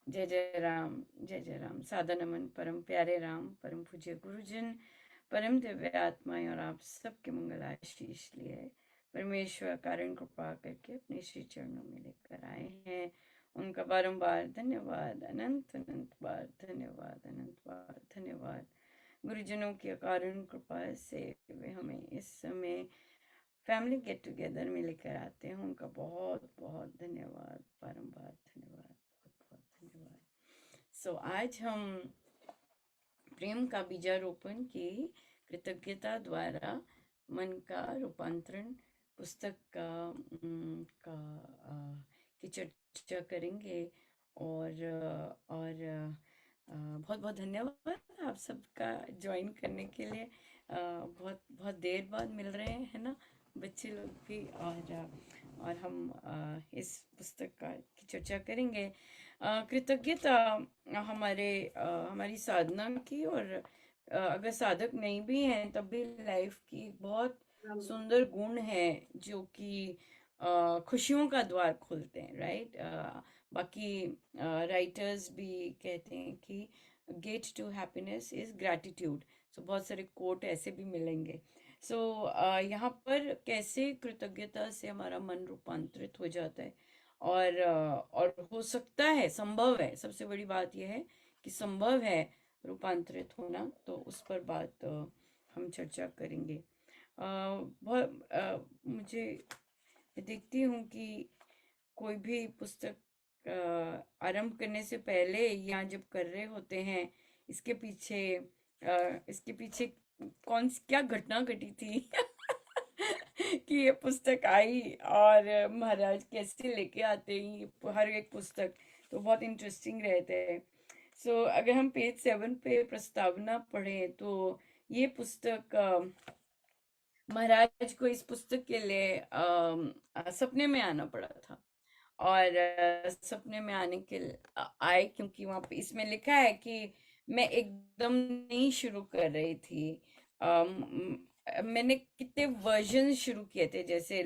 जय जय राम। सादा नमन परम प्यारे राम, परम पूज्य गुरुजन, परम दिव्य आत्माएं और आप सबके मंगल आशीष लिए परमेश्वर कारण कृपा करके अपने श्री चरणों में लेकर आए हैं। उनका बारंबार धन्यवाद, अनंत अनंत बार धन्यवाद, अनंत बार धन्यवाद। गुरुजनों की अकारण कृपा से वे हमें इस समय फैमिली गेट टुगेदर में लेकर आते हैं। उनका बहुत बहुत धन्यवाद, बारंबार धन्यवाद, बहुत बहुत धन्यवाद। आज हम प्रेम का बीजारोपण की कृतज्ञता द्वारा मन का रूपांतरण पुस्तक की चर्चा करेंगे। और बहुत बहुत धन्यवाद आप सबका ज्वाइन करने के लिए। बहुत बहुत देर बाद मिल रहे हैं ना बच्चे लोग भी। और हम इस पुस्तक की चर्चा करेंगे। कृतज्ञता हमारी साधना की, और अगर साधक नहीं भी हैं तब भी लाइफ की बहुत सुंदर गुण है जो कि खुशियों का द्वार खोलते हैं, राइट। बाकी राइटर्स भी कहते हैं कि get to happiness is gratitude. बहुत सारे कोट ऐसे भी मिलेंगे। यहाँ पर कैसे कृतज्ञता से हमारा मन रूपांतरित हो जाता है, और हो सकता है, संभव है, सबसे बड़ी बात यह है कि संभव है रूपांतरित होना। तो उस पर बात हम चर्चा करेंगे। मुझे, मैं देखती हूँ कि कोई भी पुस्तक आरंभ करने से पहले या जब कर रहे होते हैं, इसके पीछे इसके पीछे क्या घटना घटी थी कि ये पुस्तक आई, और महाराज कैसे लेके आते हैं हर एक पुस्तक। तो बहुत इंटरेस्टिंग रहते हैं। अगर हम पेज 7 पे प्रस्तावना पढ़ें तो ये पुस्तक महाराज को इस पुस्तक के लिए सपने में आना पड़ा था। और सपने में आने के आए क्योंकि वहां पे इसमें लिखा है कि मैं एकदम नहीं शुरू कर रही थी। मैंने कितने वर्जन शुरू किए थे, जैसे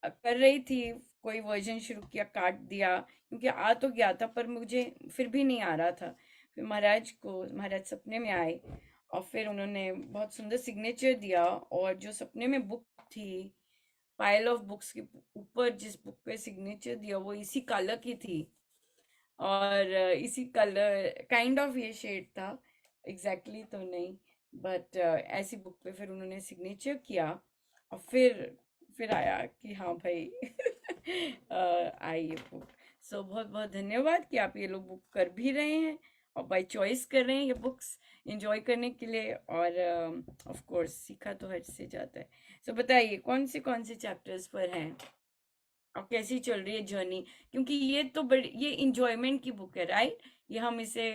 कर रही थी, कोई वर्जन शुरू किया, काट दिया, क्योंकि आ तो गया था पर मुझे फिर भी नहीं आ रहा था। फिर महाराज सपने में आए, और फिर उन्होंने बहुत सुंदर सिग्नेचर दिया। और जो सपने में बुक थी, पाइल ऑफ बुक्स के ऊपर जिस बुक पे सिग्नेचर दिया, वो इसी कलर की थी। और इसी कलर काइंड ऑफ ये शेड था, एग्जैक्टली तो नहीं, बट ऐसी बुक पे फिर उन्होंने सिग्नेचर किया। और फिर आया कि हाँ भाई आई ये बुक। बहुत बहुत धन्यवाद कि आप ये लोग बुक कर भी रहे हैं और बाय चॉइस कर रहे हैं ये बुक्स एंजॉय करने के लिए। और ऑफ कोर्स सीखा तो हर से जाता है। बताइए कौन से चैप्टर्स पर हैं और कैसी चल रही है जर्नी, क्योंकि ये इंजॉयमेंट की बुक है, राइट। ये हम इसे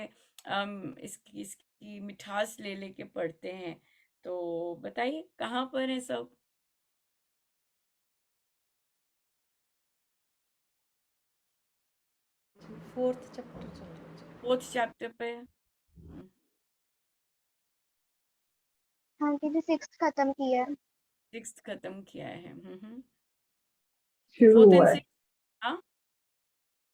इसकी मिठास ले लेके पढ़ते हैं। तो बताइए कहाँ पर है सब। फोर्थ चैप्टर चल रहा है। फोर्थ चैप्टर पे। हाँ दीदी 6 खत्म किया। 6 खत्म किया है। शुरू 4th हुआ एंड है। 6। हाँ,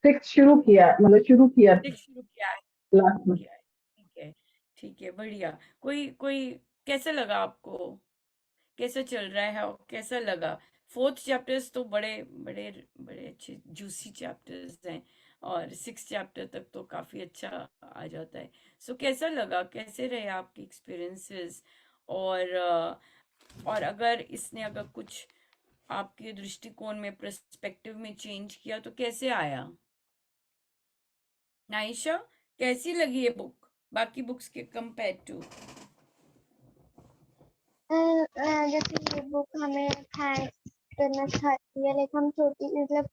6 शुरू किया, मतलब शुरू किया 6 शुरू किया है। लास्ट में। किया है। ठीक है, ठीक है, बढ़िया। कोई कोई कैसा लगा आपको, कैसा चल रहा है और कैसा लगा। 4th चैप्टर्स तो बड़े बड़े बड़े अच्छे जूसी चैप्टर्स हैं, और 6 चैप्टर तक तो काफी अच्छा आ जाता है। कैसा लगा, कैसे रहे आपके एक्सपीरियंसेस। और अगर कुछ आपके दृष्टिकोण में, पर्सपेक्टिव में चेंज किया तो कैसे आया। नाइशा, कैसी लगी ये बुक बाकी बुक्स के कंपेयर टू। जैसे ये बुक हमें थैंक्स करना सिखाती है। लाइक हम छोटी, मतलब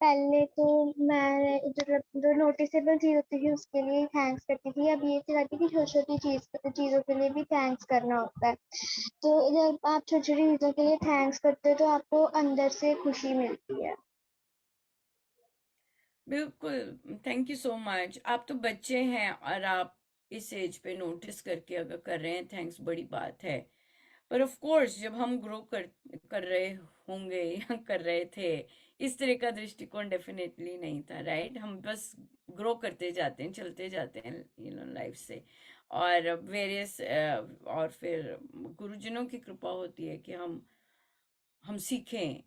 पहले तो मैं जो नोटिसेबल चीज होती थी उसके लिए थैंक्स करती थी। अब ये सिखाती है कि छोटी छोटी चीजों के लिए भी थैंक्स करना होता है। तो जब आप छोटी छोटी चीजों के लिए थैंक्स करते हो तो आपको अंदर से खुशी मिलती है। बिल्कुल, थैंक यू सो मच। आप तो बच्चे हैं और आप इस एज पे नोटिस करके अगर कर रहे हैं, थैंक्स, बड़ी बात है। पर ऑफ कोर्स जब हम ग्रो कर कर रहे होंगे या कर रहे थे इस तरह का दृष्टिकोण डेफिनेटली नहीं था, राइट? हम बस ग्रो करते जाते हैं, चलते जाते हैं लाइफ से। और वेरियस और फिर गुरुजनों की कृपा होती है कि हम सीखें,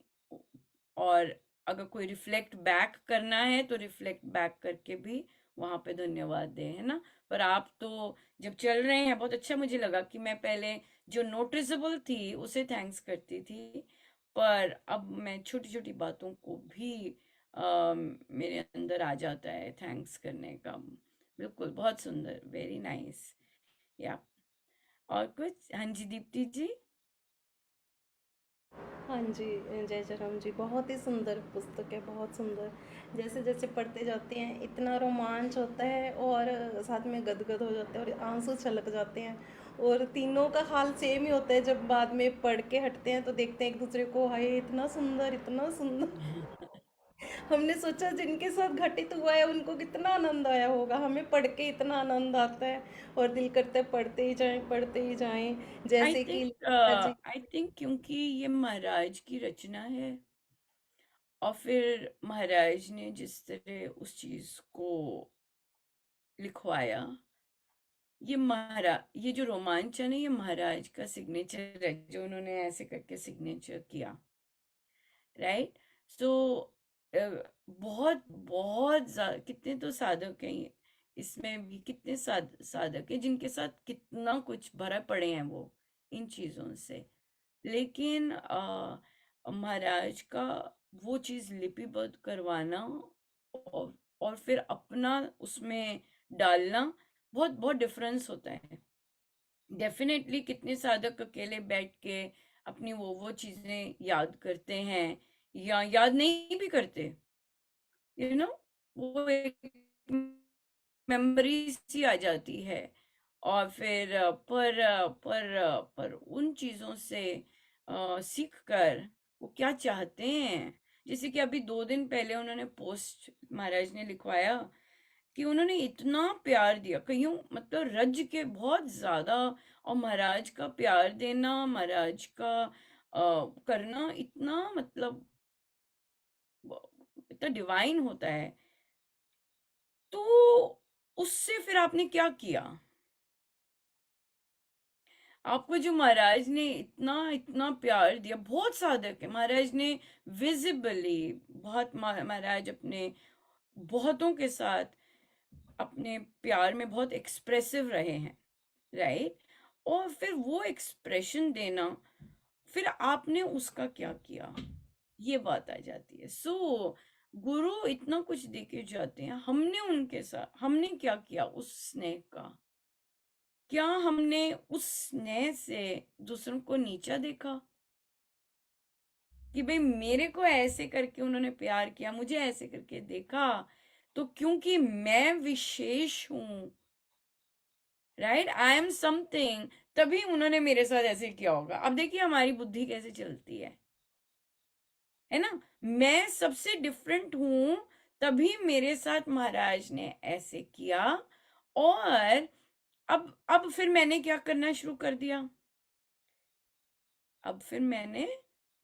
और अगर कोई रिफ्लेक्ट बैक करना है तो रिफ्लेक्ट बैक करके भी वहां पे धन्यवाद दें, है ना? पर आप तो जब चल रहे हैं, बहुत अच्छा मुझे लगा कि मैं पहले जो नोटिसेबल थी उसे थैंक्स करती थी, पर अब मैं छोटी छोटी बातों को भी मेरे अंदर आ जाता है थैंक्स करने का। बिल्कुल, बहुत सुंदर, वेरी नाइस। या और कुछ? हाँ जी, दीप्ति जी। हाँ जी, जय जय राम जी, बहुत ही सुंदर पुस्तक है, बहुत सुंदर। जैसे जैसे पढ़ते जाते हैं इतना रोमांच होता है, और साथ में गदगद हो जाते हैं और आंसू छलक जाते हैं। और तीनों का हाल सेम ही होता है, जब बाद में पढ़ के हटते हैं तो देखते हैं एक दूसरे को, हाय इतना सुंदर, इतना सुंदर। हमने सोचा जिनके साथ घटित हुआ है उनको कितना आनंद आया होगा, हमें पढ़ के इतना आनंद आता है और दिल करता है पढ़ते ही जाएं, पढ़ते ही जाएं। आई जैसे कि think Leela ji. I think क्योंकि ये महाराज की रचना है, और फिर महाराज ने जिस तरह उस चीज को लिखवाया, ये जो रोमांचन है, ये महाराज का सिग्नेचर है, जो उन्होंने ऐसे करके सिग्नेचर किया, राइट? सो बहुत बहुत कितने तो साधक हैं इसमें भी, कितने साधक हैं जिनके साथ कितना कुछ भरा पड़े हैं वो इन चीजों से, लेकिन महाराज का वो चीज लिपिबद्ध करवाना, और फिर अपना उसमें डालना, बहुत बहुत डिफरेंस होता है। डेफिनेटली कितने साधक अकेले बैठ के अपनी वो चीजें याद करते हैं, या याद नहीं भी करते, नो, वो एक मेमोरी सी आ जाती है। और फिर पर उन चीजों से सीख कर वो क्या चाहते हैं, जैसे कि अभी 2 दिन पहले उन्होंने पोस्ट महाराज ने लिखवाया कि उन्होंने इतना प्यार दिया, कईयों मतलब रज के बहुत ज्यादा, और महाराज का प्यार देना, महाराज का करना इतना मतलब इतना डिवाइन होता है। तो उससे फिर आपने क्या किया? आपको जो महाराज ने इतना इतना प्यार दिया, बहुत साधक है, महाराज ने विजिबली बहुत, महाराज अपने बहुतों के साथ अपने प्यार में बहुत एक्सप्रेसिव रहे हैं, राइट? और फिर वो एक्सप्रेशन देना, फिर आपने उसका क्या किया, ये बात आ जाती है। सो गुरु इतना कुछ देके जाते हैं, हमने उनके साथ हमने क्या किया उस स्नेह का? क्या हमने उस स्नेह से दूसरों को नीचा देखा कि भाई मेरे को ऐसे करके उन्होंने प्यार किया, मुझे ऐसे करके देखा, तो क्योंकि मैं विशेष हूं, राइट, आई एम समथिंग, तभी उन्होंने मेरे साथ ऐसे किया होगा। अब देखिए हमारी बुद्धि कैसे चलती है ना? मैं सबसे डिफरेंट हूं, तभी मेरे साथ महाराज ने ऐसे किया। और अब फिर मैंने क्या करना शुरू कर दिया? अब फिर मैंने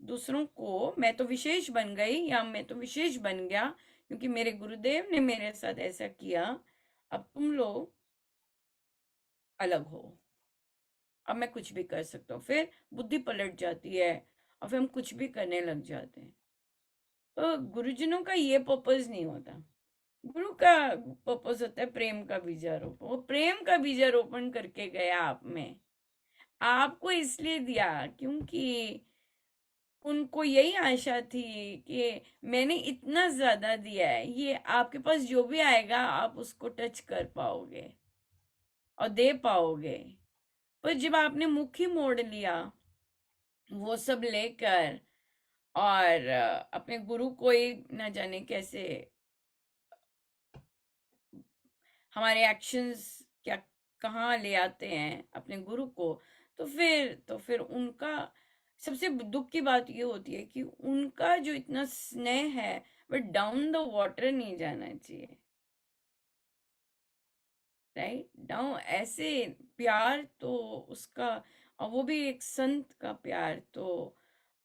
दूसरों को, मैं तो विशेष बन गई, या मैं तो विशेष बन गया क्योंकि मेरे गुरुदेव ने मेरे साथ ऐसा किया, अब तुम लोग अलग हो, अब मैं कुछ भी कर सकता हूँ। फिर बुद्धि पलट जाती है, और फिर हम कुछ भी करने लग जाते हैं। तो गुरुजनों का ये पर्पस नहीं होता। गुरु का पर्पस होता है प्रेम का बीजारोपण। वो प्रेम का बीजारोपण करके गया आप में, आपको इसलिए दिया क्योंकि उनको यही आशा थी कि मैंने इतना ज्यादा दिया है, ये आपके पास जो भी आएगा आप उसको टच कर पाओगे और दे पाओगे। पर जब आपने मुख ही मोड़ लिया वो सब लेकर, और अपने गुरु को ही न जाने कैसे हमारे एक्शंस क्या कहाँ ले आते हैं अपने गुरु को, तो फिर उनका सबसे दुख की बात ये होती है कि उनका जो इतना स्नेह है वह डाउन द वाटर नहीं जाना चाहिए, राइट? डाउन ऐसे प्यार तो उसका, और वो भी एक संत का प्यार, तो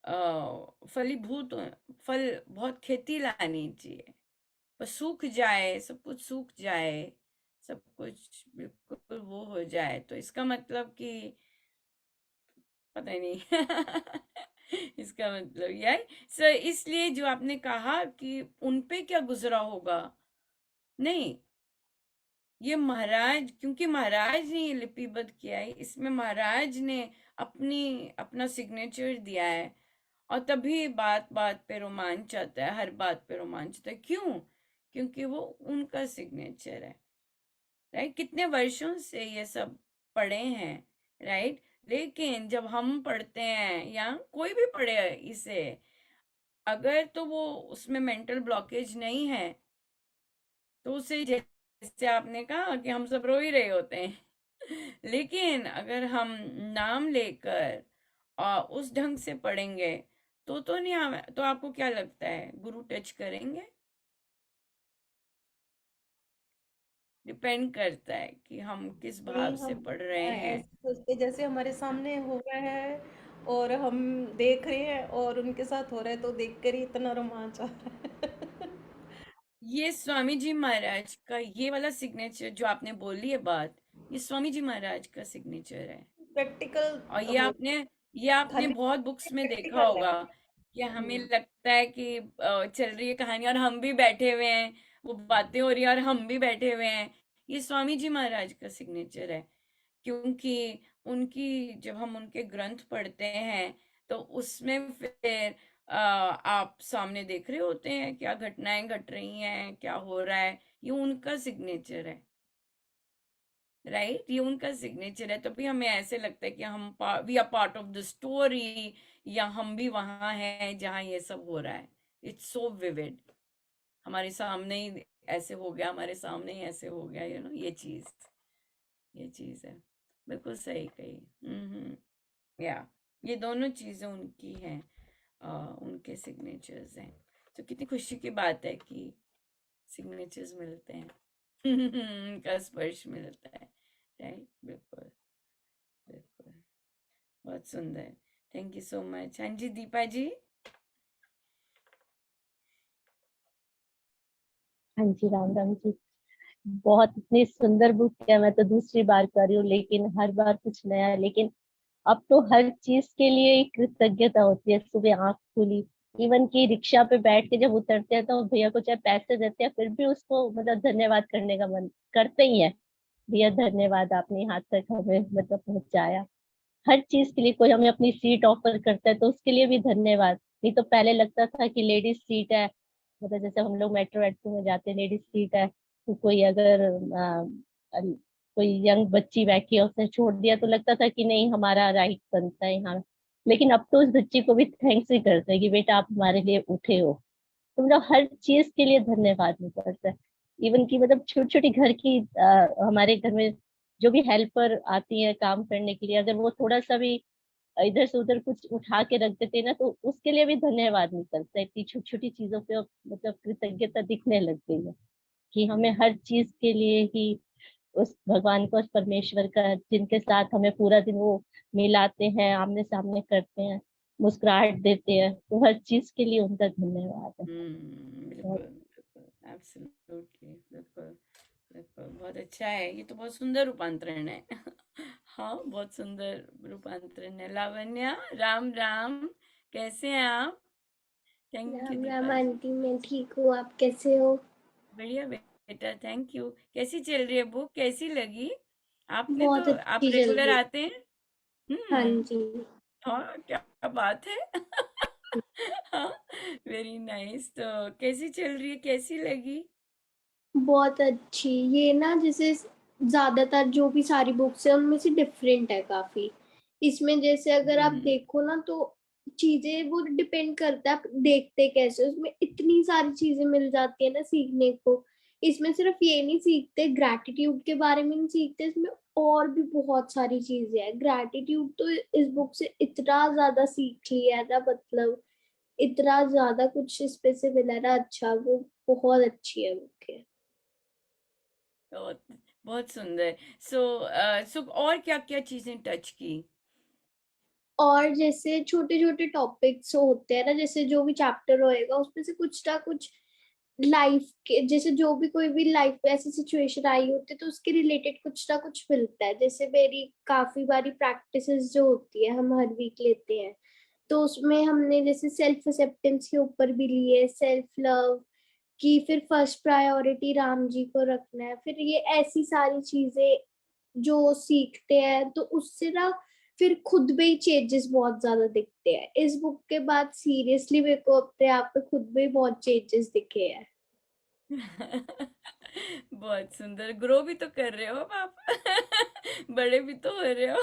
फलीभूत फल बहुत खेती लानी चाहिए, पर सूख जाए, सब कुछ सूख जाए, सब कुछ बिल्कुल वो हो जाए, तो इसका मतलब कि पता ही नहीं। इसका मतलब यह सर, इसलिए जो आपने कहा कि उन पे क्या गुजरा होगा, नहीं, ये महाराज, क्योंकि महाराज ने ये लिपिबद्ध किया है, इसमें महाराज ने अपना सिग्नेचर दिया है, और तभी बात बात पे रोमांच आता है, हर बात पे रोमांच आता है। क्यों? क्योंकि वो उनका सिग्नेचर है, राइट? कितने वर्षों से ये सब पढ़े हैं, राइट? लेकिन जब हम पढ़ते हैं या कोई भी पढ़े इसे, अगर तो वो उसमें मेंटल ब्लॉकेज नहीं है, तो उसे जैसे आपने कहा कि हम सब रो ही रहे होते हैं। लेकिन अगर हम नाम लेकर उस ढंग से पढ़ेंगे, तो नहीं, हम तो आपको क्या लगता है, गुरु टच करेंगे? डिपेंड करता है कि हम किस भाव नहीं, से हम पढ़ रहे हैं। ऐसे सोचते जैसे हमारे सामने हो रहा है और हम देख रहे हैं और उनके साथ हो रहा है, तो देख कर ही इतना रोमांच आ रहा है। ये स्वामी जी महाराज का ये वाला सिग्नेचर जो आपने बोली है बात, ये स्वामी जी महाराज का सिग्नेचर है। प्रैक्टिकल और हो, ये आपने खाली बहुत बुक्स में देखा प्रैक्टिकल है। होगा कि हमें लगता है कि चल रही है कहानी और हम भी बैठे हुए हैं, वो बातें हो रही है और हम भी बैठे हुए हैं। ये स्वामी जी महाराज का सिग्नेचर है, क्योंकि उनकी जब हम उनके ग्रंथ पढ़ते हैं, तो उसमें फिर आप सामने देख रहे होते हैं क्या घटनाएं घट रही हैं, क्या हो रहा है, ये उनका सिग्नेचर है, राइट? ये उनका सिग्नेचर है, तभी हमें ऐसे लगता है कि we are part of the story, या हम भी वहां हैं जहां ये सब हो रहा है। इट्स सो विविड, हमारे सामने ही ऐसे हो गया, हमारे सामने ही ऐसे हो गया, ये चीज है। बिल्कुल सही कही। या ये दोनों चीजें उनकी हैं, उनके सिग्नेचर्स हैं। तो कितनी खुशी की बात है कि सिग्नेचर्स मिलते हैं। उनका स्पर्श मिलता है, राइट? बिल्कुल, बिल्कुल, बहुत सुंदर। Thank you so much. हाँ जी, दीपा जी। हाँ जी, राम राम जी। बहुत इतनी सुंदर बुक है, मैं तो दूसरी बार कर रही हूँ, लेकिन हर बार कुछ नया है। लेकिन अब तो हर चीज के लिए एक कृतज्ञता होती है। सुबह आंख खुली, इवन कि रिक्शा पे बैठ के जब उतरते हैं तो भैया को चाहे पैसे देते हैं, फिर भी उसको मतलब धन्यवाद करने का मन करते ही है। भैया धन्यवाद, आपने यहाँ तक हमें मतलब पहुंचाया। हर चीज के लिए कोई हमें अपनी सीट ऑफर करता है तो उसके लिए भी धन्यवाद। नहीं तो पहले लगता था कि लेडीज सीट है, मतलब जैसे हम लोग मेट्रो वेट्रो में जाते हैं, लेडीज सीट है, तो कोई अगर कोई यंग बच्ची बैठी है उसने छोड़ दिया तो लगता था कि नहीं हमारा राइट बनता है यहाँ। लेकिन अब तो उस बच्ची को भी थैंक्स ही करते हैं कि बेटा आप हमारे लिए उठे हो। तो मतलब हर चीज के लिए धन्यवाद निकलता है। इवन की मतलब छोटी छोटी घर की हमारे घर में जो भी हेल्पर आती है काम करने के लिए, अगर वो थोड़ा सा भी इधर से उधर कुछ उठा के रख देते हैं ना, तो उसके लिए भी धन्यवाद निकलता है। इतनी छोटी छोटी चीजों पे अब मतलब कृतज्ञता दिखने लग गई है कि हमें हर चीज के लिए ही उस भगवान को, उस परमेश्वर का, जिनके साथ हमें पूरा दिन वो मिलाते हैं, आमने सामने करते हैं, मुस्कुराहट देते हैं, तो हर चीज के लिए उनका धन्यवाद है। बिल्कुल, बिल्कुल, एब्सोल्युटली, बिल्कुल, बिल्कुल, बहुत अच्छा है। ये तो बहुत सुंदर रूपांतरण है। हाँ, बहुत सुंदर रूपांतरण है। लावण्या, राम राम, कैसे हैं आप? Thank you Ram Deepa Ram ji. Aunty, मैं ठीक हूँ, आप कैसे हो? बढ़िया बेटा, थैंक यू। कैसी चल रही है बुक, कैसी लगी? आपने बहुत तो, आप अच्छी चल रेगुलर रही है। आते हैं? हाँ हम्म। जी। हाँ, क्या बात है। हाँ, वेरी नाइस। तो कैसी चल रही है, कैसी लगी? बहुत अच्छी। ये ना जैसे ज्यादातर जो भी सारी बुक्स है उनमें से डिफरेंट है काफी। इसमें जैसे अगर आप हम्म। देखो ना तो चीजें वो डिपेंड करता है आप देखते कैसे, उसमें इतनी सारी चीजें मिल जाती है ना सीखने को। इसमें सिर्फ ये नहीं सीखते, ग्रैटिट्यूड के बारे में नहीं सीखते, इसमें और भी बहुत सारी चीजें हैं। ग्रैटिट्यूड तो इस बुक से इतना ज्यादा सीख लिया है ना, मतलब इतना ज्यादा कुछ इस पे से मिला ना। अच्छा, वो बहुत अच्छी है बुक है। बहुत बहुत सुंदर। सो और क्या क्या चीजें टच की? और जैसे छोटे छोटे टॉपिक्स होते हैं ना, जैसे जो भी चैप्टर होएगा उसमें से कुछ ना कुछ लाइफ के, जैसे जो भी कोई भी लाइफ में ऐसी सिचुएशन आई होती है तो उसके रिलेटेड कुछ ना कुछ मिलता है। जैसे मेरी काफी बारी प्रैक्टिसेस जो होती है हम हर वीक लेते हैं, तो उसमें हमने जैसे सेल्फ एक्सेप्टेंस के ऊपर भी लिए, सेल्फ लव की, फिर फर्स्ट प्रायोरिटी राम जी को रखना है, फिर ये ऐसी सारी चीजें जो सीखते हैं तो उससे ना फिर खुद में ही चेंजेस बहुत ज्यादा दिखते हैं। इस बुक के बाद सीरियसली मेरे को अपने आप पे खुद में ही बहुत चेंजेस दिखे हैं। बहुत सुंदर, ग्रो भी तो कर रहे हो अब आप। बड़े भी तो हो रहे हो।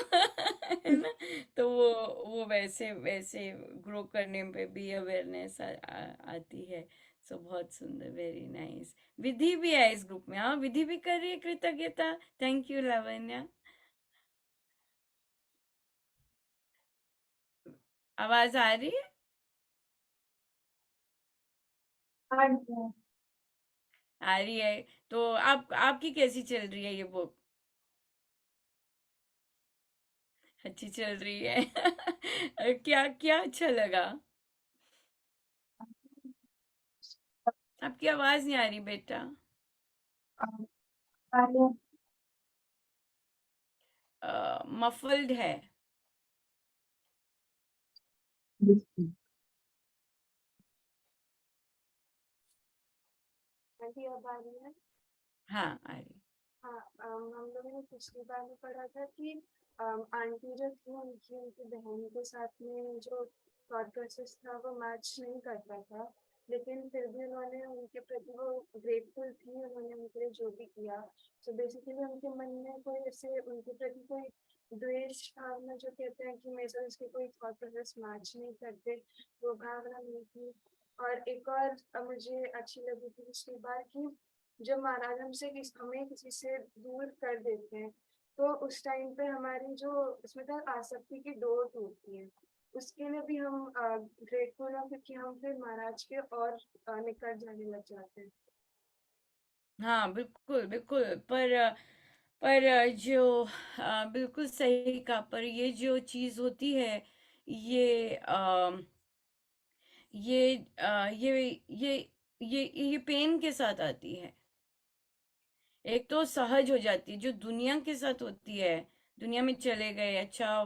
है ना? तो वो वैसे वैसे ग्रो करने पे भी अवेयरनेस आती है। सो बहुत सुंदर, वेरी नाइस। विधि भी है इस ग्रुप में। हाँ, विधि भी कर रही है कृतज्ञता। Thank you Lavanya. आवाज आ रही है? आ रही है। तो आप आपकी कैसी चल रही है ये बुक? अच्छी चल रही है। क्या क्या अच्छा लगा? आपकी आवाज नहीं आ रही बेटा। मफल्ड है। आंटी अब आ रही है? हाँ, आ रही। हाँ, हम लोगों ने पिछली बार में पढ़ा था कि आंटी जो थी उनकी उनकी बहन के साथ में जो थॉट प्रोसेस था वो मैच नहीं करता था, लेकिन फिर भी उन्होंने उनके प्रति वो ग्रेटफुल थी, उन्होंने उनके लिए जो भी किया। तो बेसिकली उनके मन में कोई ऐसे उनके प्रति कोई द्वेष भावना, जो कहते हैं कि मेरे साथ उसके कोई थॉट प्रोसेस मैच नहीं करते, वो भावना नहीं थी। और एक और मुझे अच्छी लगी थी पिछली बार की, जब महाराज हमसे हमें किसी से दूर कर देते हैं तो उस टाइम पे हमारी जो उसमें था आसक्ति की डोर टूटती है, उसके लिए भी हम ग्रेटफुल हैं क्योंकि हम फिर महाराज के और निकट जाने लग जाते हैं। हाँ, बिल्कुल बिल्कुल। जो बिल्कुल सही कहा। पर ये जो चीज होती है, ये ये ये ये पेन के साथ आती है। एक तो सहज हो जाती है जो दुनिया के साथ होती है। दुनिया में चले गए, अच्छा,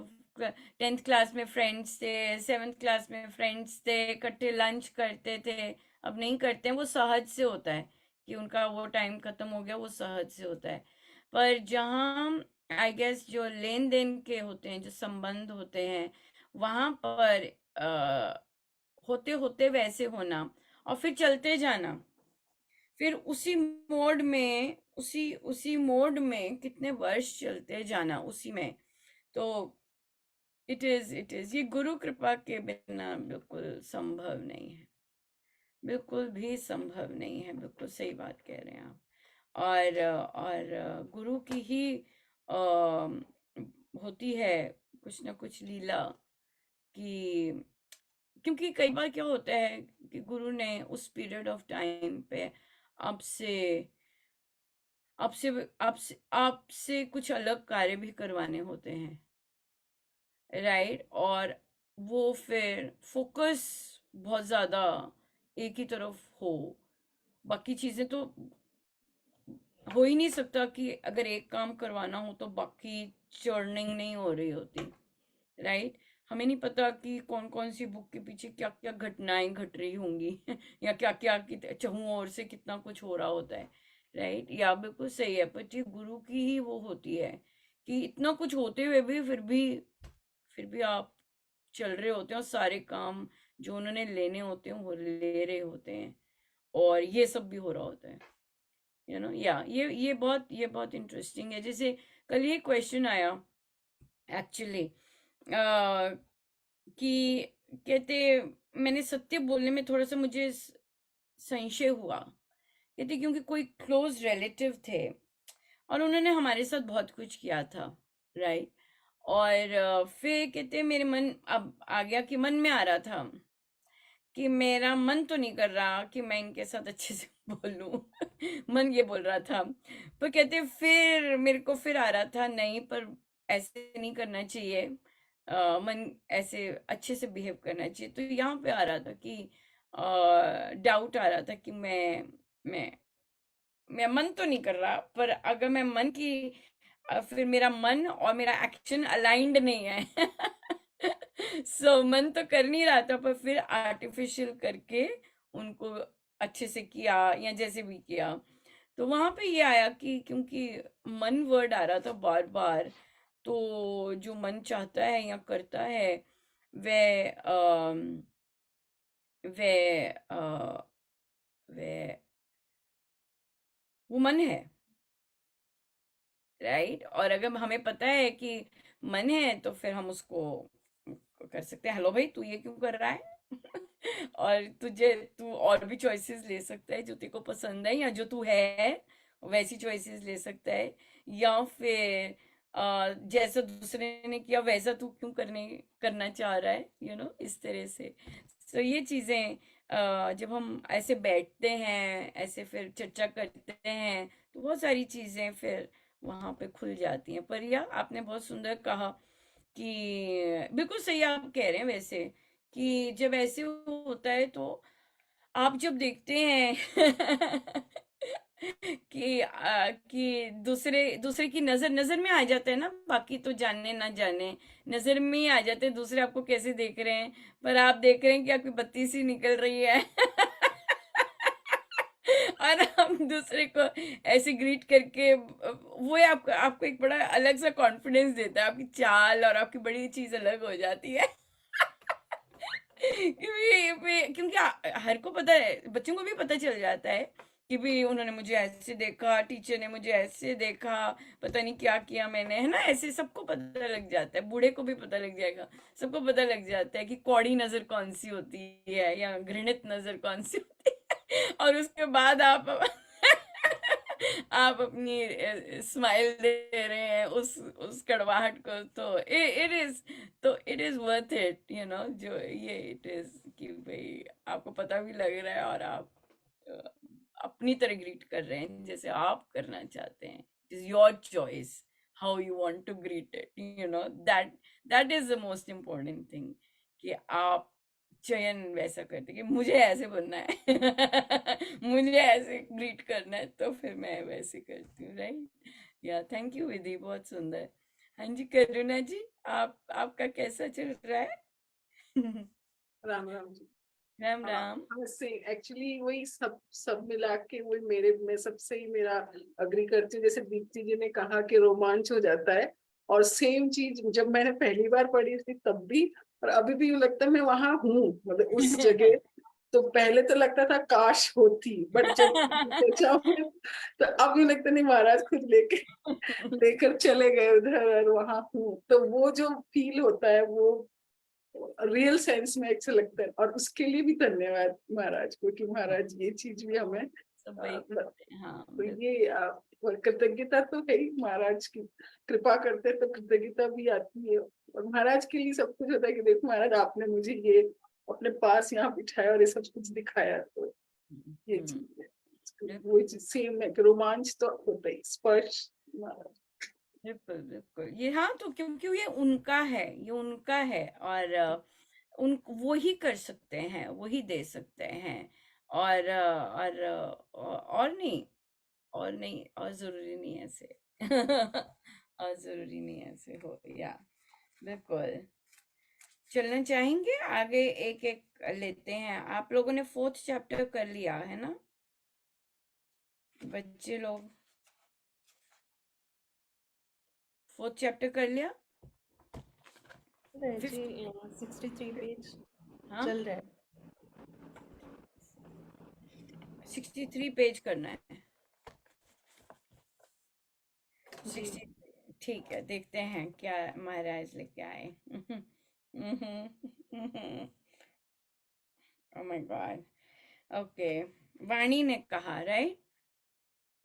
10th क्लास में फ्रेंड्स थे, 7th क्लास में फ्रेंड्स थे, इकट्ठे लंच करते थे। अब नहीं करते हैं। वो सहज से होता है कि उनका वो टाइम खत्म हो गया, वो सहज से होता है। पर जहाँ आई गेस जो लेन देन के होते हैं, जो संबंध होते हैं, वहां पर होते होते वैसे होना और फिर चलते जाना, फिर उसी मोड में, उसी मोड में कितने वर्ष चलते जाना उसी में। तो इट इज ये गुरु कृपा के बिना बिल्कुल संभव नहीं है। बिल्कुल भी संभव नहीं है। बिल्कुल सही बात कह रहे हैं आप। और गुरु की ही होती है कुछ ना कुछ लीला। कि क्योंकि कई बार क्या होता है कि गुरु ने उस पीरियड ऑफ टाइम पे आपसे आपसे आपसे आपसे कुछ अलग कार्य भी करवाने होते हैं, राइट? और वो फिर फोकस बहुत ज्यादा एक ही तरफ हो। बाकी चीजें तो हो ही नहीं सकता कि अगर एक काम करवाना हो तो बाकी चर्निंग नहीं हो रही होती, राइट? हमें नहीं पता कि कौन कौन सी बुक के पीछे क्या क्या घटनाएं घट रही होंगी। या क्या क्या चहुओं ओर से कितना कुछ हो रहा होता है, राइट? या बिल्कुल सही है। पर ये गुरु की ही वो होती है कि इतना कुछ होते हुए भी फिर भी आप चल रहे होते हैं और सारे काम जो उन्होंने लेने होते हैं वो ले रहे होते हैं, और ये सब भी हो रहा होता है। या ये बहुत इंटरेस्टिंग है। जैसे कल ये क्वेश्चन आया एक्चुअली, कि कहते, मैंने सत्य बोलने में थोड़ा सा मुझे संशय हुआ। कहते क्योंकि कोई क्लोज रिलेटिव थे और उन्होंने हमारे साथ बहुत कुछ किया था, राइट? और फिर कहते मेरे मन अब आ गया कि मन में आ रहा था कि मेरा मन तो नहीं कर रहा कि मैं इनके साथ अच्छे से बोलूं। मन ये बोल रहा था। पर कहते फिर मेरे को फिर आ रहा था, नहीं, पर ऐसे नहीं करना चाहिए। मन ऐसे अच्छे से बिहेव करना चाहिए। तो यहाँ पे आ रहा था कि डाउट आ रहा था कि मैं मैं मन तो नहीं कर रहा, पर अगर मैं मन की फिर मेरा मन और मेरा एक्शन अलाइंड नहीं है। सो मन तो कर नहीं रहा था, पर फिर आर्टिफिशियल करके उनको अच्छे से किया या जैसे भी किया। तो वहां पे ये आया कि क्योंकि मन वर्ड आ रहा था बार बार, तो जो मन चाहता है या करता है वह वह वह वो मन है, राइट। और अगर हमें पता है कि मन है तो फिर हम उसको कर सकते हैं, हेलो भाई तू ये क्यों कर रहा है। और तू और भी चॉइसेस ले सकता है जो तेरे को पसंद है, या जो तू है वैसी चॉइसेस ले सकता है। या फिर जैसा दूसरे ने किया वैसा तू क्यों करना चाह रहा है, इस तरह से। तो ये चीजें जब हम ऐसे बैठते हैं, ऐसे फिर चर्चा करते हैं, तो बहुत सारी चीजें फिर वहां पे खुल जाती हैं। पर या आपने बहुत सुंदर कहा कि बिल्कुल सही आप कह रहे हैं वैसे, कि जब ऐसे होता है तो आप जब देखते हैं कि दूसरे दूसरे की नजर नजर में आ जाता है ना, बाकी तो जाने ना जाने, नजर में ही आ जाते हैं दूसरे आपको कैसे देख रहे हैं। पर आप देख रहे हैं कि आपकी बत्ती सी निकल रही है। और हम दूसरे को ऐसे ग्रीट करके वो आपको आपको एक बड़ा अलग सा कॉन्फिडेंस देता है, आपकी चाल और आपकी बड़ी चीज अलग हो जाती है। क्योंकि हर को पता है, बच्चों को भी पता चल जाता है कि भी उन्होंने मुझे ऐसे देखा, टीचर ने मुझे ऐसे देखा, पता नहीं क्या किया मैंने, है ना। ऐसे सबको पता लग जाता है, बूढ़े को भी पता लग जाएगा, सबको पता लग जाता है कि कौड़ी नजर कौन सी होती है या घृणित नजर कौन सी होती है। और उसके बाद आप आप अपनी स्माइल दे रहे हैं उस कड़वाहट को, तो इट इज वर्थ इट, जो ये इट इज कि भाई आपको पता भी लग रहा है और आप अ, अपनी तरह ग्रीट कर रहे हैं जैसे आप करना चाहते हैं। It is your choice how you want to greet it, that that is the most important thing, कि आप चयन वैसा करते कि मुझे ऐसे बनना है। मुझे ऐसे ग्रीट करना है, तो फिर मैं वैसे करती हूँ, राइट। या थैंक यू विधि, बहुत सुंदर। हाँ जी करुणा जी, आपका कैसा चल रहा है? राम राम जी। राम हाँ, राम। हाँ से एक्चुअली वही सब सब मिला के वही मेरे मैं सबसे ही मेरा अग्री करती हूँ। जैसे दीप्ति जी ने कहा कि रोमांच हो जाता है, और सेम चीज जब मैंने पहली बार पढ़ी थी तब भी, और अभी भी यूँ लगता है मैं वहां हूँ, मतलब उस जगह। तो पहले तो लगता था काश होती, बट जब सोचा मैं, तो अब यूँ लगता नहीं महाराज खुद लेके लेकर चले गए उधर, और वहां हूँ। तो वो जो फील होता है वो रियल सेंस में अच्छा लगता है, और उसके लिए भी धन्यवाद महाराज को कि महाराज ये चीज भी हमें सब वही मतलब, करते हैं, हाँ तो बिल्कुल। ये और कृतज्ञता तो है ही, महाराज की कृपा करते हैं तो कृतज्ञता भी आती है। और महाराज के लिए सब कुछ होता है कि देखो महाराज आपने मुझे ये अपने पास यहाँ बिठाया और ये सब कुछ दिखाया, तो ये चीज है। वो बिल्कुल चीज सेम है कि रोमांच तो होता ही, स्पर्श महाराज। बिल्कुल बिल्कुल। ये हाँ, तो क्योंकि ये उनका है, ये उनका है, और उन वो ही कर सकते हैं, वो ही दे सकते हैं। और नहीं, और नहीं, और जरूरी नहीं ऐसे। और जरूरी नहीं ऐसे हो, या बिल्कुल। चलना चाहेंगे आगे, एक एक लेते हैं। आप लोगों ने 4th चैप्टर कर लिया है ना बच्चे लोग? 4th चैप्टर कर लिया? जी 5th? 63 पेज हाँ, चल रहा है। 63 पेज करना है। जी 60, ठीक है, देखते हैं क्या महाराज लेके आए। Oh my God. ओके, वाणी ने कहा, राइट,